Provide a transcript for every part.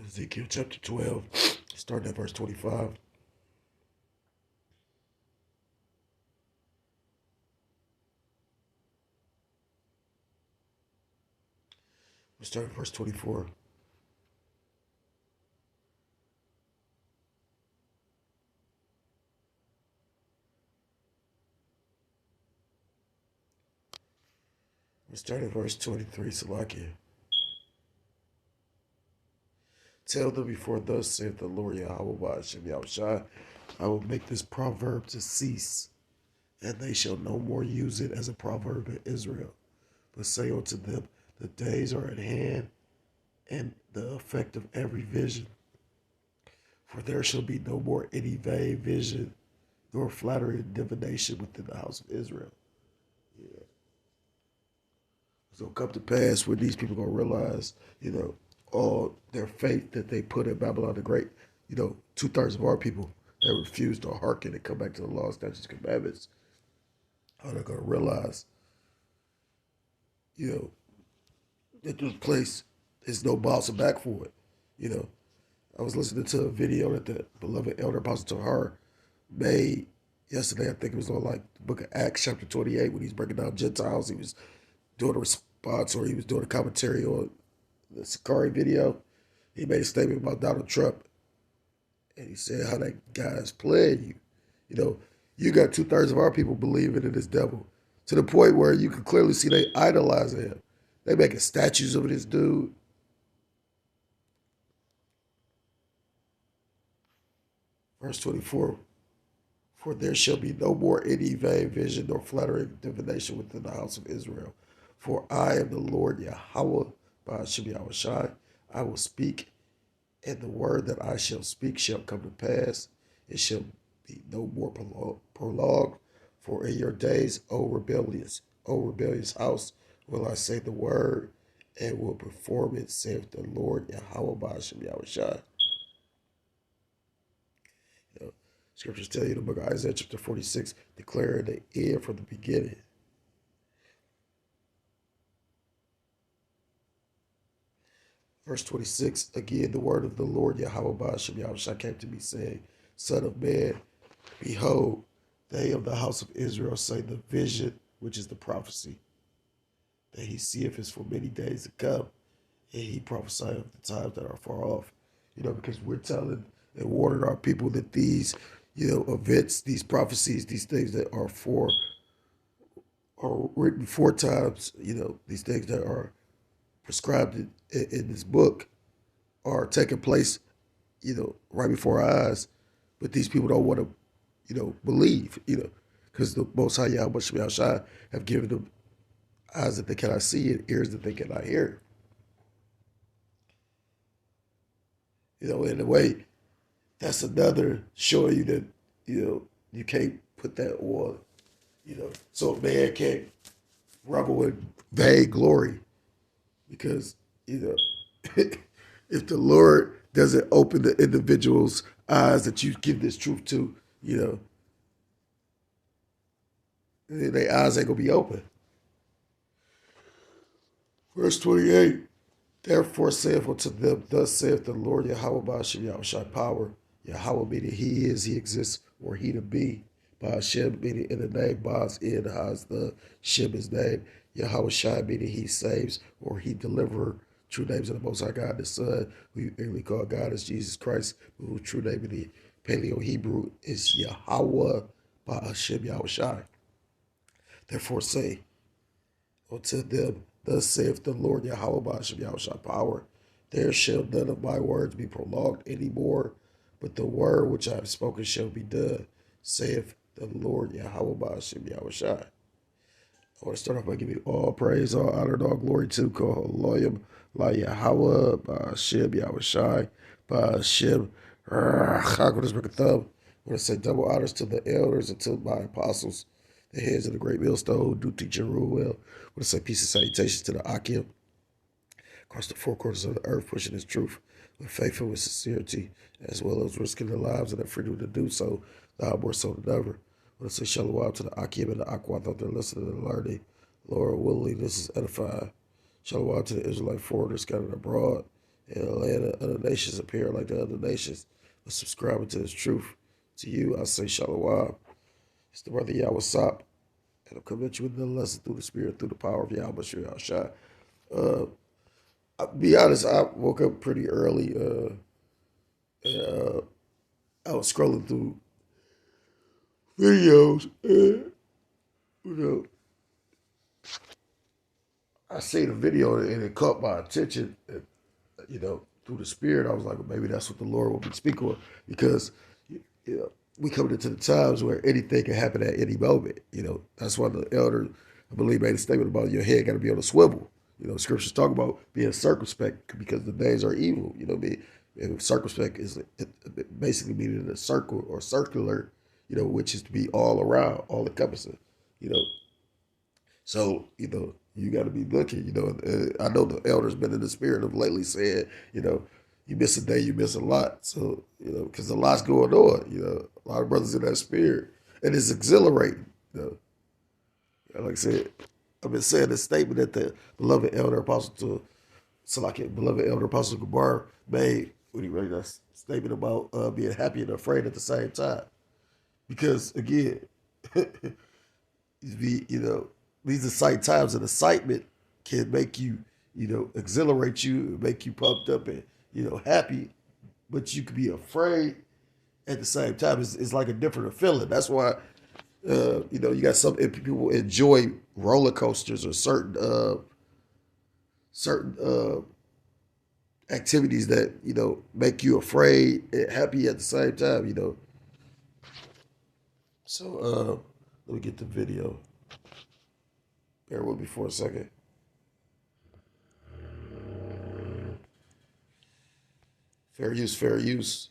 Ezekiel chapter 12, starting at verse 25. We start at verse 24. We start at verse 23, Salakia. Tell them before thus saith the Lord Yahweh Hashem Yahushai, I will make this proverb to cease, and they shall no more use it as a proverb in Israel. But say unto them, the days are at hand, and the effect of every vision. For there shall be no more any vain vision, nor flattery and divination within the house of Israel. Yeah. So it'll come to pass when these people are going to realize, all their faith that they put in Babylon the Great, 2/3 of our people that refuse to hearken and come back to the law, statutes, and commandments, how they're going to realize, that this place is no bouncing back for it. I was listening to a video that the beloved Elder Apostle Tahar made yesterday. I think it was on like the book of Acts chapter 28 when he's breaking down Gentiles. He was doing a response, or he was doing a commentary on the Sakari video. He made a statement about Donald Trump, and he said how that guy is playing you. You got 2/3 of our people believing in this devil to the point where you can clearly see they idolizing him. They making statues of this dude. Verse 24, for there shall be no more any vain vision nor flattering divination within the house of Israel. For I am the Lord Yahweh, by Hashem Yahushai. I will speak, and the word that I shall speak shall come to pass. It shall be no more prolonged. For in your days, O rebellious house, will I say the word, and will perform it, saith the Lord Yahweh, by Hashem Yahushai. Scriptures tell you in the book of Isaiah chapter 46, declaring the end from the beginning. Verse 26, again, the word of the Lord Yahweh Ba'ashem Yahushua came to me, saying, Son of man, behold, they of the house of Israel say the vision, which is the prophecy, that he seeth is for many days to come, and he prophesied of the times that are far off. Because we're telling and warning our people that these, events, these prophecies, these things that are written 4 times, these things that are prescribed in this book are taking place, right before our eyes. But these people don't want to, believe, because the Most High Yahweh Shai have given them eyes that they cannot see and ears that they cannot hear. In a way, that's another showing you that, you can't put that on, so a man can't revel in vainglory. Because, if the Lord doesn't open the individual's eyes that you give this truth to, their eyes ain't going to be open. Verse 28, therefore saith unto them, thus saith the Lord Yahweh Ba'ashem Yahushai power. Yahweh meaning he is, he exists, or he to be. Ba'ashem meaning in the name, Ba'as in, has the, Shem his name. Yahweh Shai meaning he saves, or he deliverer. True names of the Most High God, the Son, who we call God is Jesus Christ, whose true name in the Paleo-Hebrew is Yahweh Ba'ashem Yahushai. Therefore say unto them, thus saith the Lord Yahweh Ba'ashem Yahushai power, there shall none of my words be prolonged any more, but the word which I have spoken shall be done, saith the Lord Yahweh Ba'ashem Yahushai. I want to start off by giving all praise, all honor, and all glory to Koholoyim, La Yahweh, Ba'ashem Yahushai, Ba'ashem Chagras Rekathum. I want to say double honors to the elders and to my apostles, the heads of the great millstone who do teach and rule well. I want to say peace and salutations to the Akim across the 4 corners of the earth, pushing his truth with faith and with sincerity, as well as risking their lives and their freedom to do so, now more so than ever. I want to say shalom to the Akim and the Aqua out there listening and learning. Lord willing, this is edifying. Shalom to the Israelite foreigners scattered abroad, and the land of other nations appear like the other nations, but subscribing to this truth. To you, I say Shalom. It's the brother Yahweh Sop, and I'm coming at you with another lesson through the Spirit, through the power of Yahweh Shai. I'll be honest, I woke up pretty early. And I was scrolling through videos, and I seen a video and it caught my attention. And, through the Spirit, I was like, well, maybe that's what the Lord will be speaking of, because we coming into the times where anything can happen at any moment. That's why the elder, I believe, made a statement about your head got to be on a swivel. Scriptures talk about being circumspect because the days are evil. And circumspect is basically meaning a circle or circular, which is to be all around, all encompassing. So, you got to be looking. I know the elders been in the Spirit of lately saying, you miss a day, you miss a lot. So, because a lot's going on, a lot of brothers in that spirit. And it's exhilarating, Like I said, I've been saying this statement that the beloved elder apostle beloved elder apostle Gabar made when he made that statement about being happy and afraid at the same time. Because again, these exciting times, and excitement can make you, exhilarate you, make you pumped up and, happy, but you can be afraid at the same time. It's like a different feeling. That's why, you got some people enjoy roller coasters or certain activities that, make you afraid and happy at the same time, So let me get the video. Bear with me for a second. Fair use, fair use.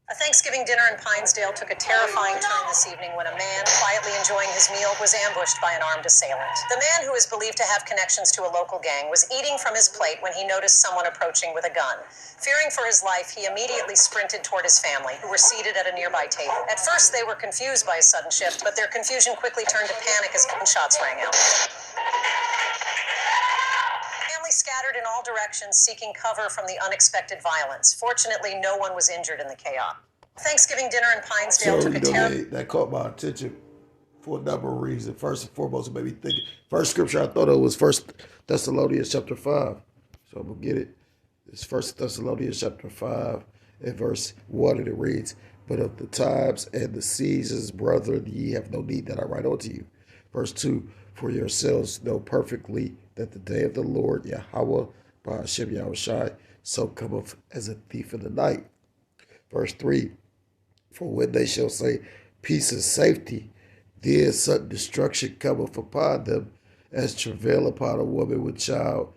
A Thanksgiving dinner in Pinesdale took a terrifying turn this evening when a man, quietly enjoying his meal, was ambushed by an armed assailant. The man, who is believed to have connections to a local gang, was eating from his plate when he noticed someone approaching with a gun. Fearing for his life, he immediately sprinted toward his family, who were seated at a nearby table. At first, they were confused by his sudden shift, but their confusion quickly turned to panic as gunshots rang out. Scattered in all directions, seeking cover from the unexpected violence. Fortunately, no one was injured in the chaos. Thanksgiving dinner in Pinesdale took a that caught my attention for a number of reasons. First and foremost, it made me think. First scripture I thought of was 1 Thessalonians chapter 5. So I'm going to get it. It's 1 Thessalonians chapter 5 and verse 1, and it reads, "But of the times and the seasons, brethren, ye have no need that I write unto you." Verse 2, "For yourselves know perfectly that the day of the Lord Yahweh by Hashem Yahushai so cometh as a thief in the night." Verse 3, "For when they shall say peace and safety, then sudden destruction cometh upon them as travail upon a woman with child,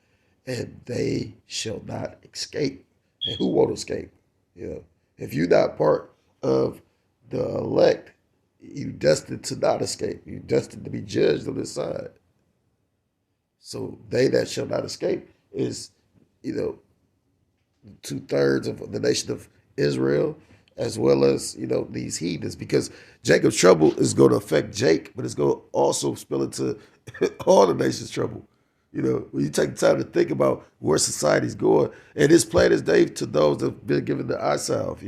and they shall not escape." And who won't escape? If you're not part of the elect, you're destined to not escape. You're destined to be judged on this side. So they that shall not escape is, 2/3 of the nation of Israel, as well as, these heathens. Because Jacob's trouble is going to affect Jake, but it's going to also spill into all the nation's trouble. When you take the time to think about where society's going, and this plan is Dave to those that have been given the eye salve,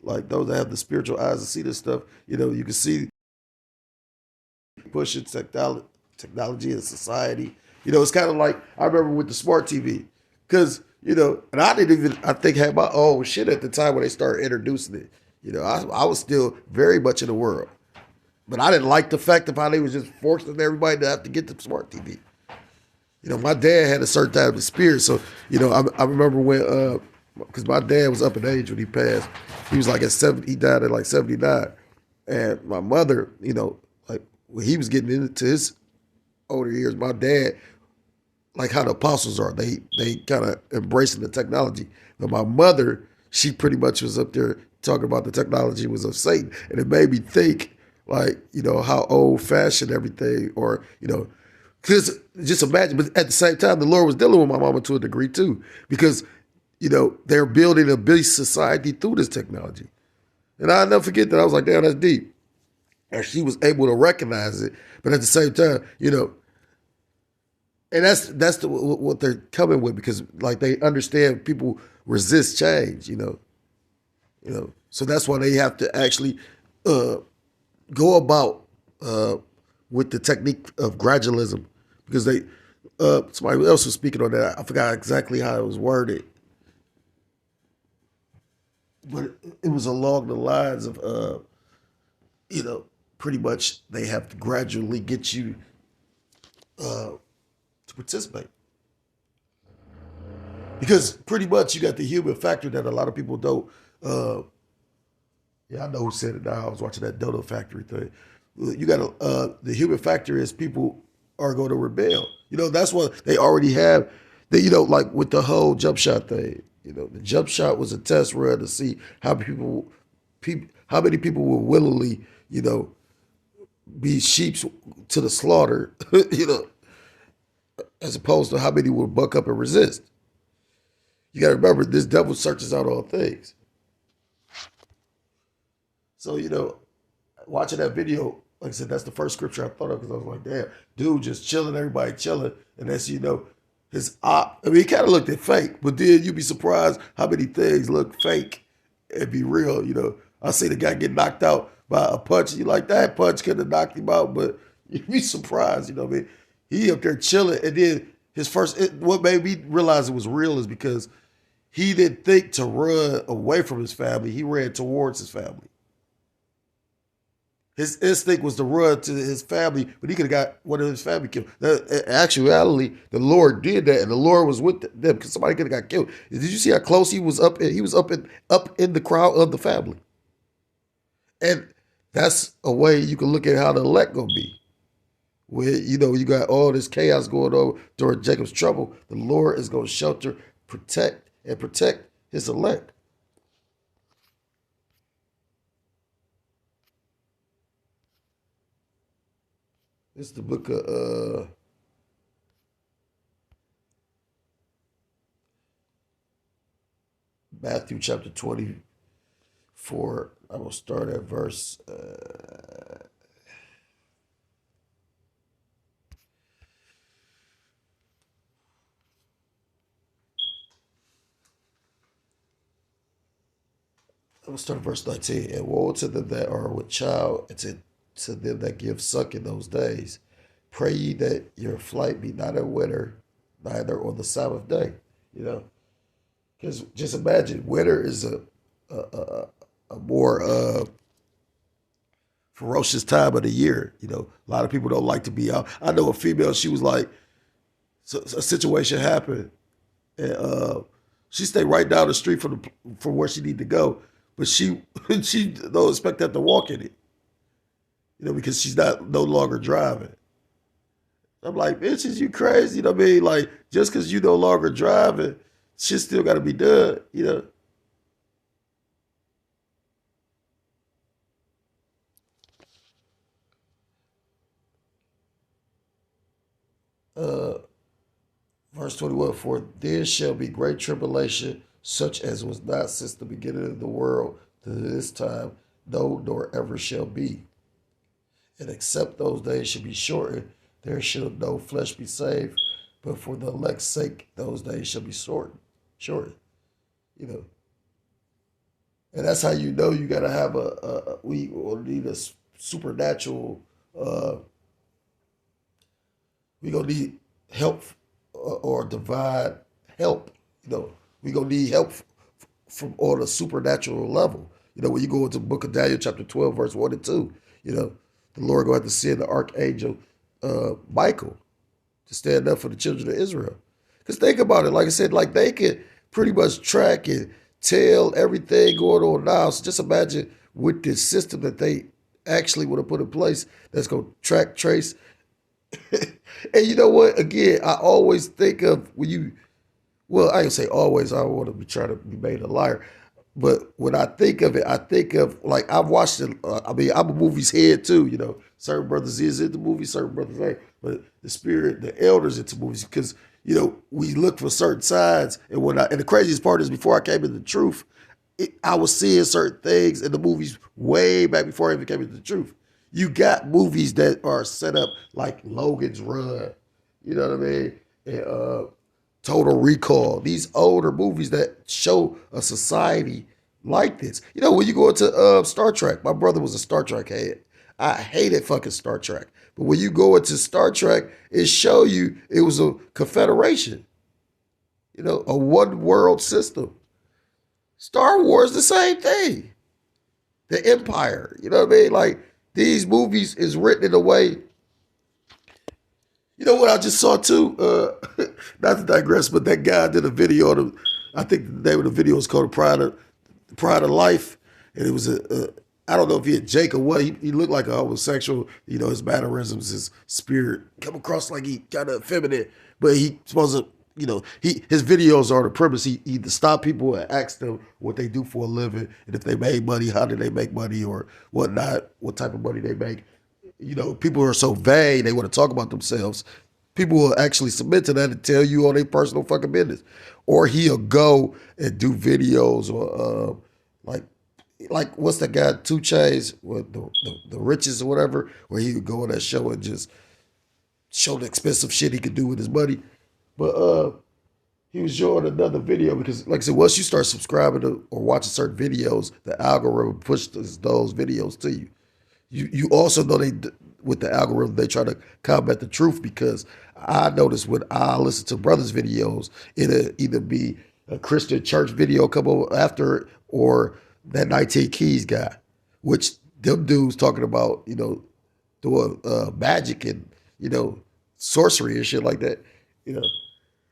like those that have the spiritual eyes to see this stuff, you can see pushing technology in society. It's kind of like, I remember with the smart TV, because, and I didn't even, I think, have my own shit at the time when they started introducing it. I was still very much in the world, but I didn't like the fact of how they was just forcing everybody to have to get the smart TV. My dad had a certain type of spirit, so, I remember when, because my dad was up in age when he passed. He was like at 70, he died at like 79. And my mother, like when he was getting into his older years, my dad, like how the apostles are, they kind of embracing the technology. But my mother, she pretty much was up there talking about the technology was of Satan. And it made me think, like, how old fashioned everything, or, because just imagine, but at the same time, the Lord was dealing with my mama to a degree too, because, they're building a beast society through this technology. And I'll never forget that. I was like, damn, that's deep. And she was able to recognize it. But at the same time, And that's what they're coming with, because like they understand people resist change, So that's why they have to actually go about with the technique of gradualism, because they somebody else was speaking on that. I forgot exactly how it was worded, but it was along the lines of pretty much they have to gradually get you to participate. Because pretty much you got the human factor that a lot of people don't. I know who said it now. I was watching that Dodo Factory thing. You got the human factor is people are going to rebel. That's what they already have. Like with the whole jump shot thing. The jump shot was a test run to see how many people will willingly, be sheep to the slaughter, as opposed to how many will buck up and resist. You got to remember, this devil searches out all things. So, watching that video, like I said, that's the first scripture I thought of, because I was like, damn, dude just chilling, everybody chilling. And that's, his he kind of looked at fake, but then you'd be surprised how many things look fake and be real. I see the guy get knocked out by a punch, and you like, that punch could have knocked him out, but you'd be surprised, He up there chilling, and then what made me realize it was real is because he didn't think to run away from his family. He ran towards his family. His instinct was to run to his family, but he could have got one of his family killed. In actuality, the Lord did that, and the Lord was with them, because somebody could have got killed. Did you see how close he was up? He was up in the crowd of the family. And that's a way you can look at how the elect gonna be. Where, you got all this chaos going on during Jacob's trouble, the Lord is going to shelter, protect his elect. This is the book of Matthew chapter 24. I will start at verse... Let's start at verse 19. And woe to them that are with child, and to them that give suck in those days. Pray ye that your flight be not in winter, neither on the Sabbath day. Because just imagine, winter is a more ferocious time of the year. A lot of people don't like to be out. I know a female, she was like, so a situation happened, and she stayed right down the street from where she needed to go. But she don't expect that to walk in it, because she's no longer driving. I'm like, bitch, is you crazy? Like, just because you no longer driving, shit still got to be done, Verse 21, for there shall be great tribulation, such as was not since the beginning of the world to this time, no, nor ever shall be. And except those days should be shortened, there shall no flesh be saved, but for the elect's sake, those days shall be shortened. And that's how you got to have we will need a supernatural, we going to need help or divine help. We going to need help from on a supernatural level. When you go into the book of Daniel, chapter 12, verse 1 and 2, the Lord going to have to send the archangel Michael to stand up for the children of Israel. Because think about it, like I said, like they could pretty much track and tell everything going on now. So just imagine with this system that they actually would have put in place that's going to track, trace. And you know what? Again, I always think of I can say always, I don't want to be trying to be made a liar. But when I think of it, I think of, like, I've watched it. I'm a movie's head too, Certain brothers is into movies, certain brothers ain't. But the elders into movies, because, we look for certain signs. And and the craziest part is, before I came into the truth, I was seeing certain things in the movies way back before I even came into the truth. You got movies that are set up like Logan's Run, you know what I mean? and Total Recall. These older movies that show a society like this. You know, when you go into Star Trek, my brother was a Star Trek head. I hated fucking Star Trek. But when you go into Star Trek, it show you it was a confederation. You know, a one world system. Star Wars, the same thing. The Empire. You know what I mean? Like, these movies is written in a way. You know what I just saw too? Not to digress, but that guy did a video on him. I think the name of the video was called Pride of Life. And it was I don't know if he had Jake or what. He looked like a homosexual. You know, his mannerisms, his spirit come across like he kind of effeminate. But he supposed to, you know, his videos are the premise. He to stop people and ask them what they do for a living. And if they made money, how did they make money or whatnot, what type of money they make. You know, people are so vague, they want to talk about themselves. People will actually submit to that and tell you all their personal fucking business. Or he'll go and do videos or like what's that guy, 2 Chainz, with the riches or whatever, where he would go on that show and just show the expensive shit he could do with his money. But he was showing another video because, like I said, once you start subscribing to or watching certain videos, the algorithm pushes those videos to you. You also know with the algorithm, they try to combat the truth because I notice when I listen to brothers' videos, it'll either be a Christian church video come over after or that 19 Keys guy, which them dudes talking about, you know, doing magic and, you know, sorcery and shit like that, you know.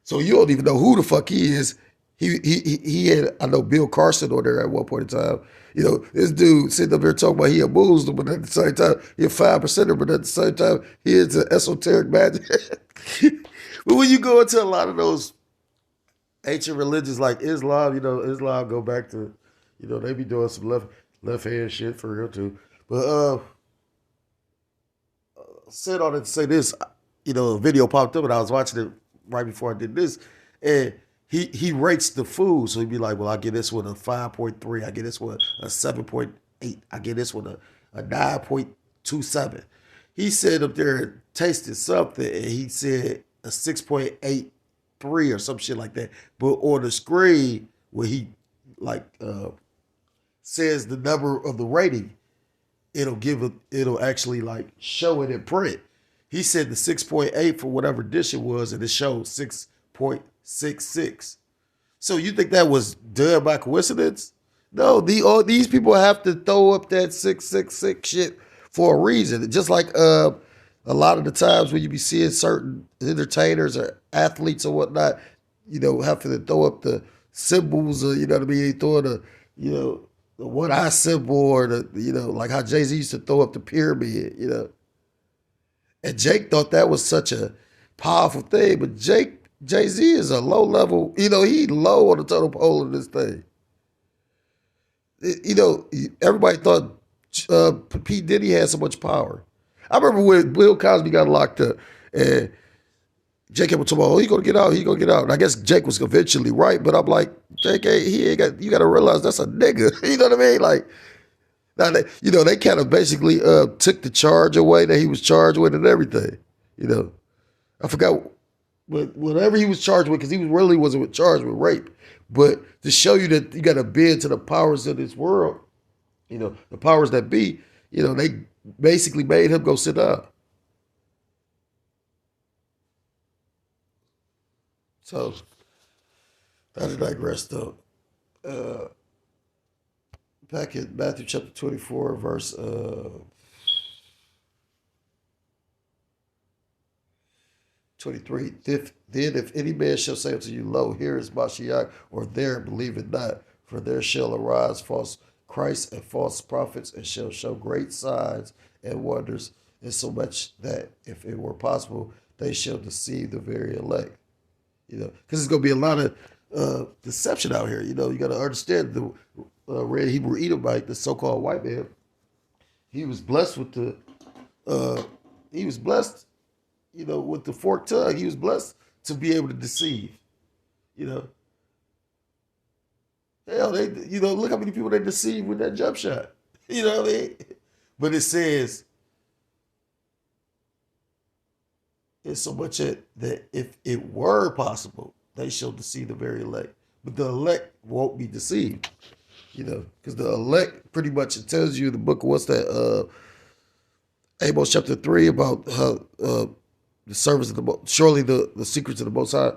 So you don't even know who the fuck he is. He had, I know, Bill Carson on there at one point in time. You know, this dude sitting up here talking about he a Muslim, but at the same time, he a 5%er, but at the same time, he is an esoteric magic. But when you go into a lot of those ancient religions like Islam, you know, Islam go back to, you know, they be doing some left hand shit for real too. But said all that to say this, you know, a video popped up and I was watching it right before I did this, and he rates the food. So he'd be like, well, I get this one a 5.3, I get this one a 7.8, I get this one a 9.27. He said up there and tasted something, and he said a 6.83 or some shit like that. But on the screen, where he like says the number of the rating, it'll actually like show it in print. He said the 6.8 for whatever dish it was, and it showed 6.66. So you think that was done by coincidence? No, these people have to throw up that 666 shit for a reason. Just like a lot of the times when you be seeing certain entertainers or athletes or whatnot, you know, having to throw up the symbols, or, you know what I mean, they throw the, you know, the one eye symbol, or the, you know, like how Jay-Z used to throw up the pyramid, you know. And Jake thought that was such a powerful thing, but Jay-Z is a low level, you know, he low on the totem pole of this thing. You know, everybody thought P. Diddy had so much power. I remember when Bill Cosby got locked up, and Jake kept talking about, oh, he gonna get out, he gonna get out. And I guess Jake was eventually right, but I'm like, Jake, he ain't got, you gotta realize that's a nigga. You know what I mean? Like, now you know, they kind of basically took the charge away that he was charged with and everything. You know, I forgot whatever he was charged with, because he really wasn't charged with rape. But to show you that you got to bend to the powers of this world, you know, the powers that be, you know, they basically made him go sit down. So, I digress though. Back in Matthew chapter 24, verse 23. Then if any man shall say unto you, lo, here is Mashiach, or there, believe it not. For there shall arise false Christs and false prophets, and shall show great signs and wonders, insomuch that if it were possible, they shall deceive the very elect. You know, because there's going to be a lot of deception out here. You know, you got to understand the red Hebrew Edomite, the so-called white man. He was blessed with he was blessed, you know, with the forked tongue. He was blessed to be able to deceive. You know, hell, you know, look how many people they deceive with that jump shot. You know what I mean? But it says, It's so much that if it were possible, they shall deceive the very elect. But the elect won't be deceived, because the elect pretty much, it tells you in the book, what's that, Amos chapter 3, about how the servants of surely the secrets of the Most High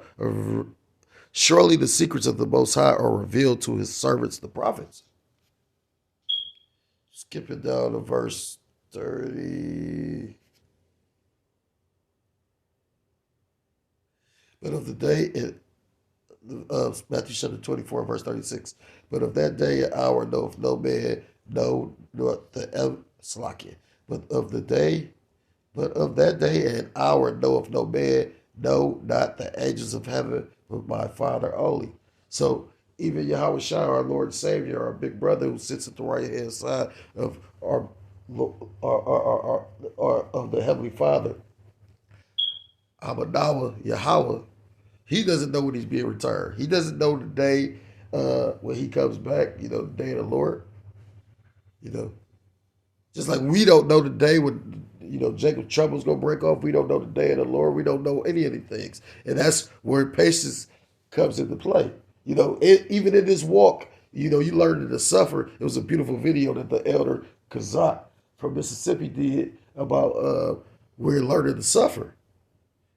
surely the secrets of the Most High are revealed to his servants, the prophets. Skipping down to verse 30. But of the day, Matthew chapter 24, verse 36. But of that day and hour knoweth no man, no, nor the Slakia. But of that day and hour knoweth no man, no, not the angels of heaven, but my Father only. So even Yahweh Shai, our Lord and Savior, our big brother who sits at the right hand side of our of the Heavenly Father, Abadawa, Yahweh, he doesn't know when he's being returned. He doesn't know the day when he comes back, the day of the Lord. Just like we don't know the day when, Jacob's trouble's going to break off. We don't know the day of the Lord. We don't know any of these things. And that's where patience comes into play. Even in this walk, you learn to suffer. It was a beautiful video that the elder Kazak from Mississippi did about we're learning to suffer.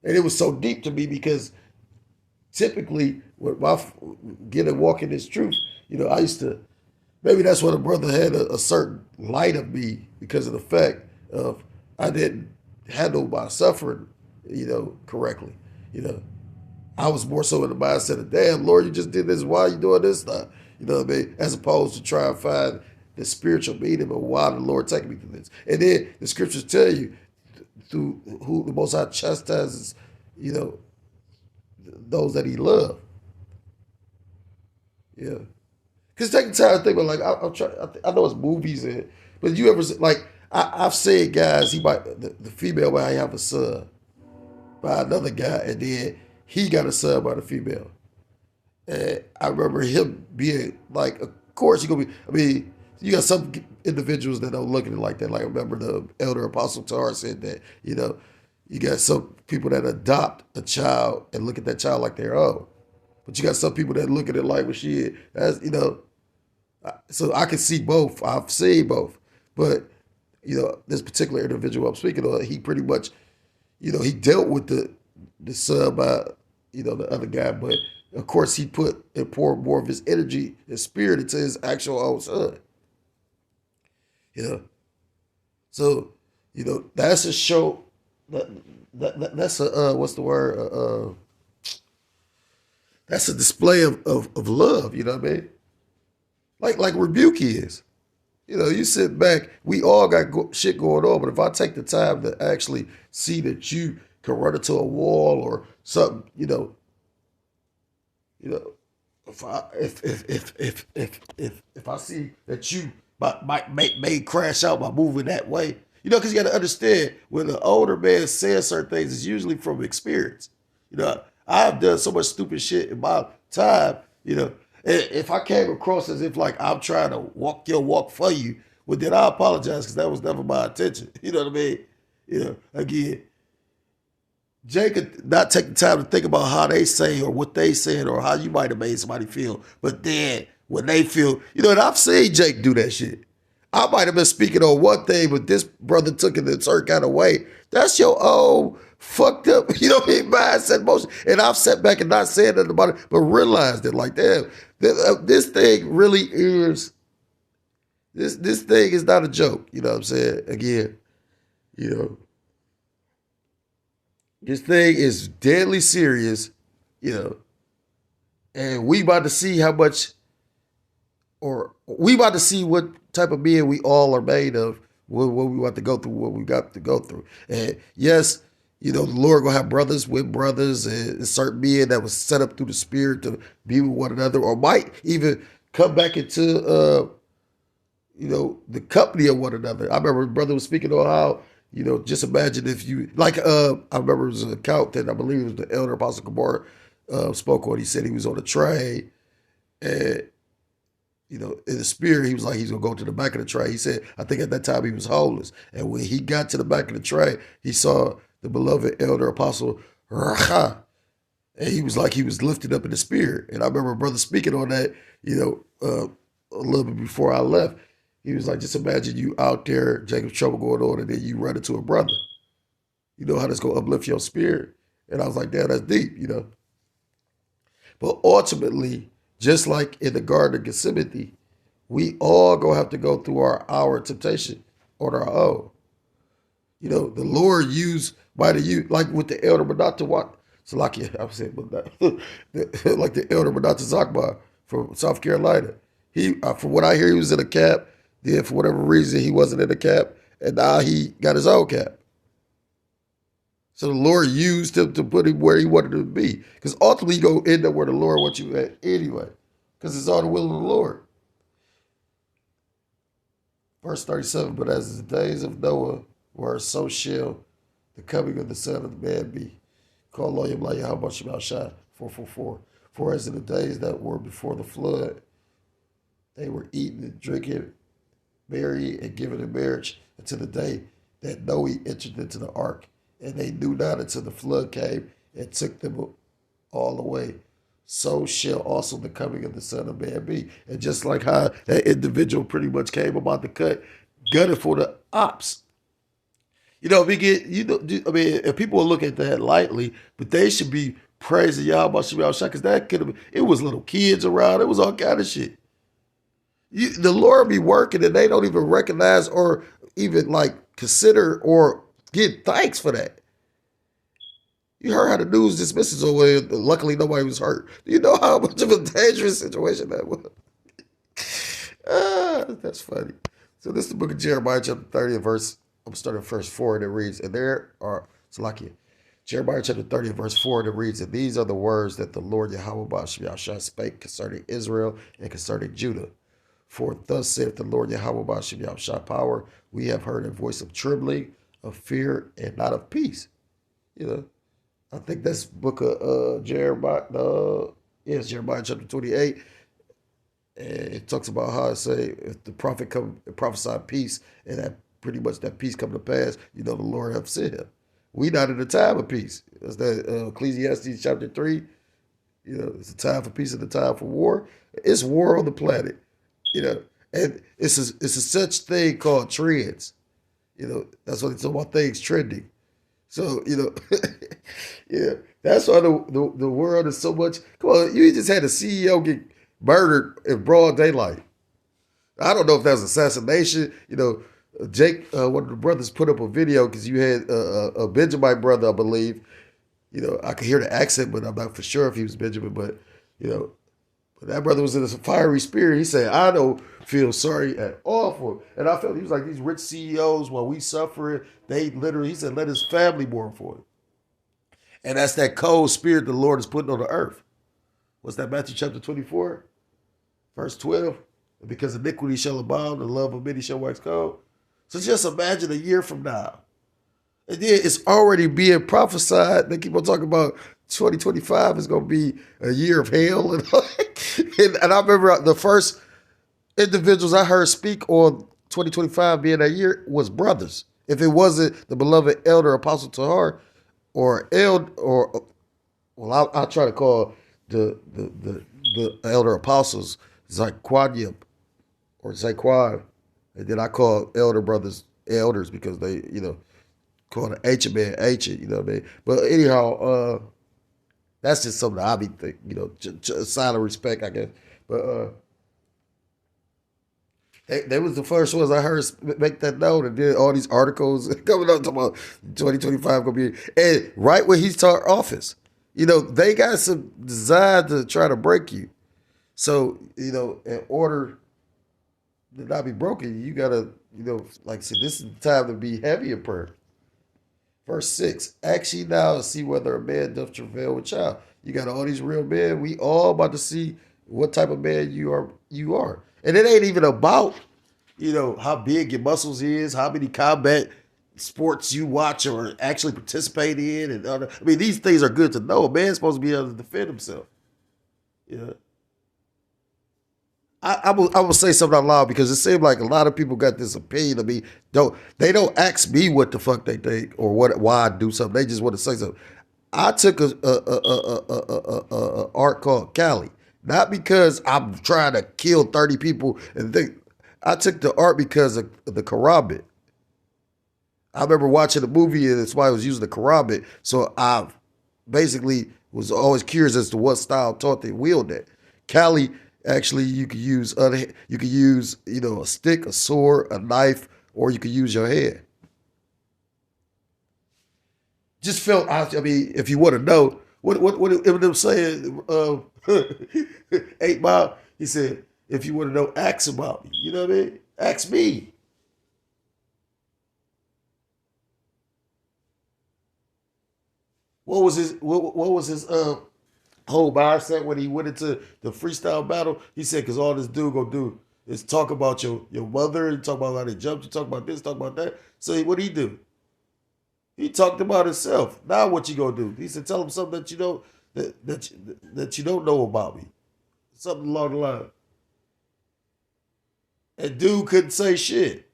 And it was so deep to me because typically when I get and walk in this truth, I used to, maybe that's why the brother had a certain light of me because of the fact of I didn't handle my suffering, correctly. I was more so in the mindset of, damn, Lord, you just did this. Why are you doing this stuff? You know what I mean? As opposed to try and find the spiritual meaning of why the Lord taking me through this. And then the scriptures tell you through who the Most High chastises, those that he loved. Yeah. Because take the time to think about, like, I'm trying, I know it's movies, but you ever, like, I've seen guys, the female might have a son by another guy, and then he got a son by the female. And I remember him being like, of course you're going to be, you got some individuals that don't look at it like that. Like I remember the elder Apostle Tar said that, you got some people that adopt a child and look at that child like their own. But you got some people that look at it like, well, shit, that's, so I can see both. I've seen both. But, this particular individual I'm speaking of, he pretty much, he dealt with the son by, the other guy. But, of course, he put and poured more of his energy and spirit into his actual own son. So, that's a show, that's a, what's the word? That's a display of love, you know what I mean? Like rebuke is. You sit back, we all got shit going on, but if I take the time to actually see that you can run into a wall or something, if I see that you may crash out by moving that way, because you got to understand when the older man says certain things, it's usually from experience. I've done so much stupid shit in my time, if I came across as if like I'm trying to walk your walk for you, well then I apologize because that was never my intention. You know what I mean? Again, Jay could not take the time to think about how they say or what they said or how you might have made somebody feel. But then when they feel, and I've seen Jake do that shit. I might have been speaking on one thing, but this brother took it in a certain kind of way. That's your own fucked up, mindset, motion. And I've sat back and not said nothing about it, but realized it like, damn, this thing really is, this thing is not a joke. You know what I'm saying? Again, this thing is deadly serious, and we about to see how much, or we about to see what type of being we all are made of, what we want to go through, what we got to go through. And yes, the Lord gonna have brothers with brothers and certain men that was set up through the Spirit to be with one another, or might even come back into, the company of one another. I remember brother was speaking on how, just imagine if you, like, I remember it was an account that I believe it was the elder Apostle Kabar spoke on. He said he was on a train and, in the spirit, he was like, he's going to go to the back of the train. He said, I think at that time he was homeless. And when he got to the back of the train, he saw the beloved elder apostle Racha. And he was like, he was lifted up in the spirit. And I remember a brother speaking on that, a little bit before I left. He was like, just imagine you out there, Jacob's trouble going on, and then you run into a brother. You know how that's going to uplift your spirit. And I was like, damn, that's deep. But ultimately, just like in the Garden of Gethsemane, we all going to have to go through our hour of temptation on our own. The Lord might have used, like with the elder Menata Wat, Salakia, I'm saying, like the elder Menata Zakba from South Carolina. He, from what I hear, he was in a cap. Then for whatever reason, he wasn't in a cap, and now he got his own cap. So the Lord used him to put him where he wanted him to be. Because ultimately, you're going to end up where the Lord wants you at anyway. Because it's all the will of the Lord. Verse 37, but as the days of Noah were, so shall the coming of the Son of Man be. Call Lo Yom Yahweh Shemel Shai 444. For as in the days that were before the flood, they were eating and drinking, marrying and giving in marriage until the day that Noah entered into the ark. And they knew not until the flood came and took them all away. So shall also the coming of the Son of Man be. And just like how that individual pretty much came about the gutted for the ops. If people will look at that lightly, but they should be praising Yahweh Shemel Shai, because that could have been, it was little kids around, it was all kind of shit. The Lord be working and they don't even recognize or even like consider or give thanks for that. You heard how the news dismisses away. Luckily, nobody was hurt. Do you know how much of a dangerous situation that was? That's funny. So this is the book of Jeremiah, chapter 30, verse, I'm starting at verse 4, and it reads, and there are, Salakia, Jeremiah chapter 30, verse 4, and it reads, and these are the words that the Lord Yahweh Shai spake concerning Israel and concerning Judah. For thus saith the Lord Yahweh Shai power, we have heard a voice of trembling, of fear, and not of peace. I think that's book of Jeremiah. Yes, Jeremiah chapter 28. And it talks about how it say if the prophet come and prophesy peace, and that pretty much that peace come to pass, the Lord have sent him. We not in a time of peace. That's that Ecclesiastes chapter 3. It's a time for peace and a time for war. It's war on the planet. And it's a such thing called trends. That's what it's about, things trending. So, yeah, that's why the world is so much. Come on, you just had a CEO get murdered in broad daylight. I don't know if that was assassination. Jake, one of the brothers, put up a video because you had a Benjamin brother, I believe. I could hear the accent, but I'm not for sure if he was Benjamin. But that brother was in a fiery spirit. He said, I don't feel sorry at all for him. And I felt he was like, these rich CEOs, while we suffering, he said, let his family mourn for him. And that's that cold spirit the Lord is putting on the earth. What's that, Matthew chapter 24, verse 12? Because iniquity shall abound, the love of many shall wax cold. So just imagine a year from now. And then it's already being prophesied. They keep on talking about 2025 is going to be a year of hell. And I remember the first individuals I heard speak on 2025 being that year was brothers. If it wasn't the beloved elder Apostle Tahar I'll try to call the elder apostles Zaquanium or Zaquan. And then I call elder brothers elders because they, call the ancient man ancient, you know what I mean? But anyhow, that's just something I be thinking, a sign of respect, I guess. But they was the first ones I heard make that note, and then all these articles coming up talking about 2025 gonna be, and right when he started office, they got some desire to try to break you. So in order to not be broken, you gotta like I said, this is the time to be heavy in prayer. Verse 6, ask ye now and see whether a man doth travail with child. You got all these real men. We all about to see what type of man you are. And it ain't even about, how big your muscles is, how many combat sports you watch or actually participate in. And other. I mean, these things are good to know. A man's supposed to be able to defend himself. I will say something out loud because it seemed like a lot of people got this opinion of me. They don't ask me what the fuck they think or why I do something. They just want to say something. I took a art called Cali, not because I'm trying to kill 30 people and think. I took the art because of the Karambit. I remember watching a movie and that's why I was using the Karambit. So I basically was always curious as to what style taught they wield that. Cali, actually, you could use a stick, a sword, a knife, or you could use your hand. Just felt. I mean, if you want to know what Eminem saying, 8 Mile, he said, if you want to know, ask about me. You know what I mean? Ask me. What was his whole mindset when he went into the freestyle battle? He said, because all this dude gonna do is talk about your mother, and talk about how they jumped, you talk about this, talk about that. So what he do? He talked about himself. Now what you gonna do? He said, tell him something that you don't that you don't know about me. Something along the line. And dude couldn't say shit.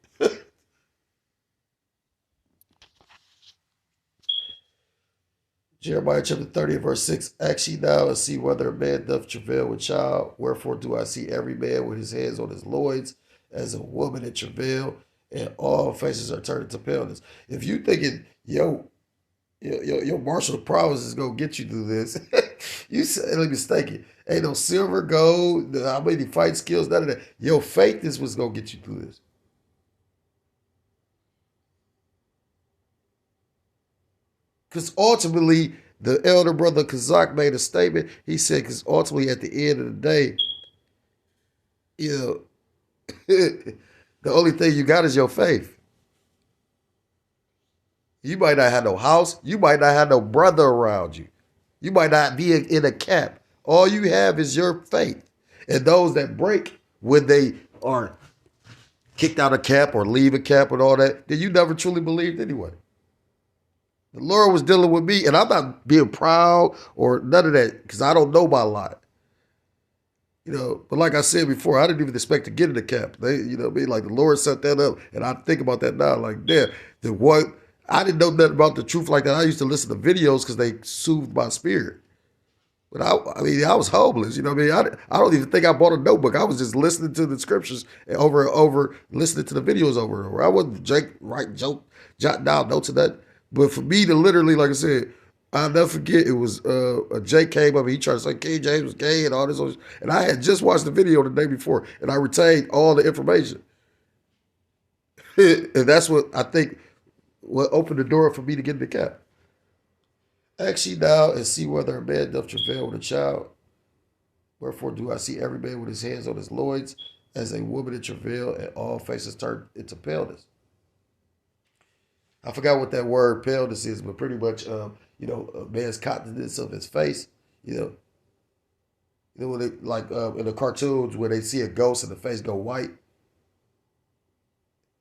Jeremiah chapter 30, verse 6. Ask ye now and see whether a man doth travail with child. Wherefore do I see every man with his hands on his loins as a woman in travail, and all faces are turned to paleness. If you thinking, your martial prowess is gonna get you through this, you sadly mistaken. Ain't no silver, gold, how many fight skills, none of that. Your faith is what's gonna get you through this. Because ultimately, the elder brother Kazak made a statement. He said, because ultimately, at the end of the day, you know, the only thing you got is your faith. You might not have no house. You might not have no brother around you. You might not be in a camp. All you have is your faith. And those that break when they are kicked out of camp or leave a camp and all that, then you never truly believed anyway. The Lord was dealing with me, and I'm not being proud or none of that because I don't know my lot. But like I said before, I didn't even expect to get in the camp. Like the Lord set that up, and I think about that now. Like, damn, I didn't know nothing about the truth like that. I used to listen to videos because they soothed my spirit. But I was homeless. You know what I mean? I don't even think I bought a notebook. I was just listening to the scriptures over and over, listening to the videos over and over. I wasn't jotting down notes of that. But for me to literally, like I said, I'll never forget, it was a Jake came up and he tried to say King James was gay and all this. And I had just watched the video the day before and I retained all the information. And that's what I think what opened the door for me to get in the cap. Ask ye now and see whether a man doth travail with a child. Wherefore do I see every man with his hands on his loins as a woman in travail, and all faces turned into paleness. I forgot what that word paleness is, but pretty much, a man's countenance of his face. When they, like in the cartoons where they see a ghost and the face go white.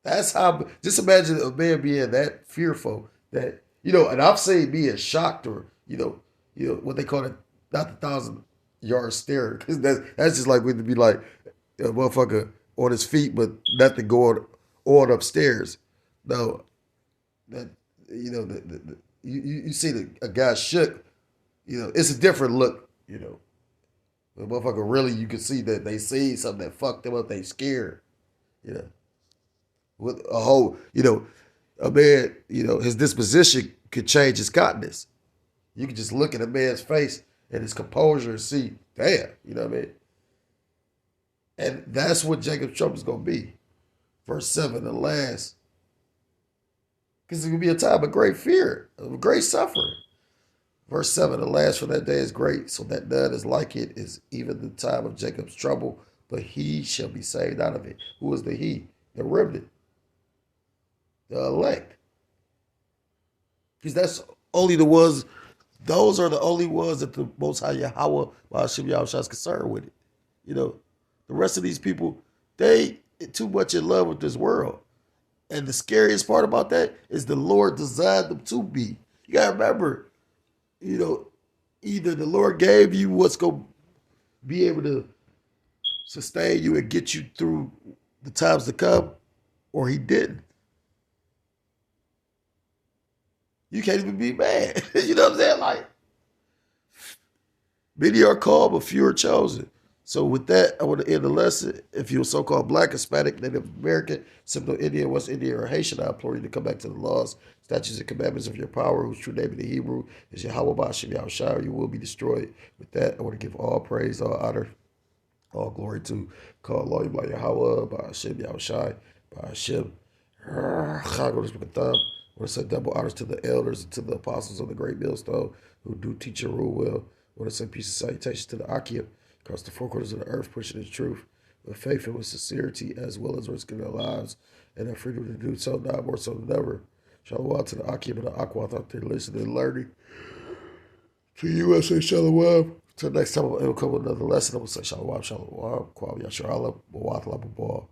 That's how. Just imagine a man being that fearful that and I've seen being shocked or what they call it, not the 1,000-yard stare, because that's just like we'd be like a motherfucker on his feet, but nothing going on upstairs. No, that you see a guy shook. It's a different look. A motherfucker really, you can see that they see something that fucked them up. They scared. With a whole, a man, his disposition could change his countenance. You can just look at a man's face and his composure and see, damn, you know what I mean? And that's what Jacob's trouble is going to be. Verse 7, the last. Because it's going to be a time of great fear, of great suffering. Verse 7, the last for that day is great, so that none is like it is even the time of Jacob's trouble, but he shall be saved out of it. Who is the he? The remnant. The elect. Because that's only the ones, those are the only ones that the Most High Yahweh Ba'ashim Yahushua is concerned with it. The rest of these people, they too much in love with this world. And the scariest part about that is the Lord designed them to be. You got to remember, either the Lord gave you what's going to be able to sustain you and get you through the times to come, or he didn't. You can't even be mad. You know what I'm saying? Like, many are called, but few are chosen. So with that, I want to end the lesson. If you're so-called Black, Hispanic, Native American, Seminole Indian, West Indian, or Haitian, I implore you to come back to the laws, statutes, and commandments of your power, whose true name in the Hebrew is Yahweh Ba'ashem Yahushua, or you will be destroyed. With that, I want to give all praise, all honor, all glory to call Allah Yahweh Ba'ashem Yahushua, Ba'ashem Chagos B'Katham. I want to say double honors to the elders and to the apostles of the great millstone who do teach and rule well. I want to say peace and salutations to the Akim across the four corners of the earth, pushing the truth with faith and with sincerity, as well as risking their lives and their freedom to do so, now more so than ever. Shalom to the Akim and the Aquath out there listening and learning. To you, I say shalom. Till next time, I will come with another lesson. I will say shalom, shalom, kwam yasharallah, mawat lababah.